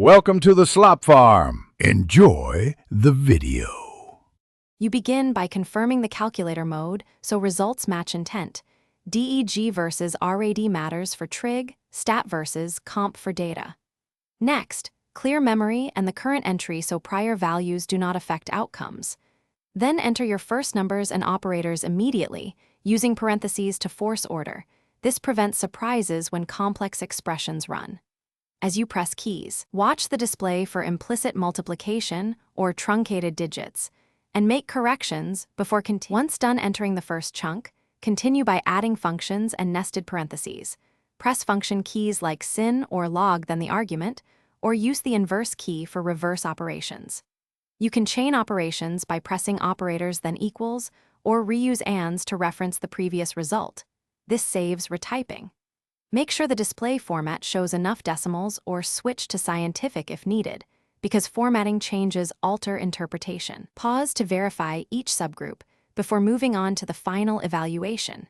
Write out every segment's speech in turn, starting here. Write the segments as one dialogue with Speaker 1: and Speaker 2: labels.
Speaker 1: Welcome to the Slop Farm. Enjoy the video.
Speaker 2: You begin by confirming the calculator mode so results match intent. DEG versus RAD matters for trig, stat versus comp for data. Next, clear memory and the current entry so prior values do not affect outcomes. Then enter your first numbers and operators immediately, using parentheses to force order. This prevents surprises when complex expressions run. As you press keys, watch the display for implicit multiplication or truncated digits, and make corrections before continuing. Once done entering the first chunk, continue by adding functions and nested parentheses. Press function keys like sin or log then the argument, or use the inverse key for reverse operations. You can chain operations by pressing operators then equals, or reuse ands to reference the previous result. This saves retyping. Make sure the display format shows enough decimals or switch to scientific if needed, because formatting changes alter interpretation. Pause to verify each subgroup before moving on to the final evaluation.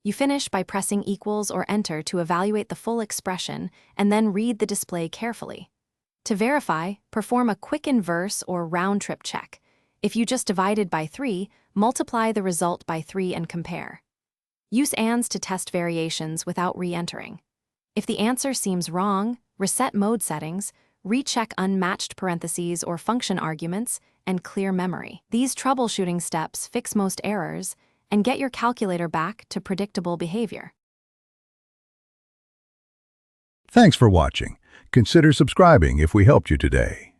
Speaker 2: You finish by pressing equals or enter to evaluate the full expression and then read the display carefully. To verify, perform a quick inverse or round-trip check. If you just divided by 3, multiply the result by 3 and compare. Use ands to test variations without re-entering. If the answer seems wrong, reset mode settings, recheck unmatched parentheses or function arguments, and clear memory. These troubleshooting steps fix most errors and get your calculator back to predictable behavior.
Speaker 1: Thanks for watching. Consider subscribing if we helped you today.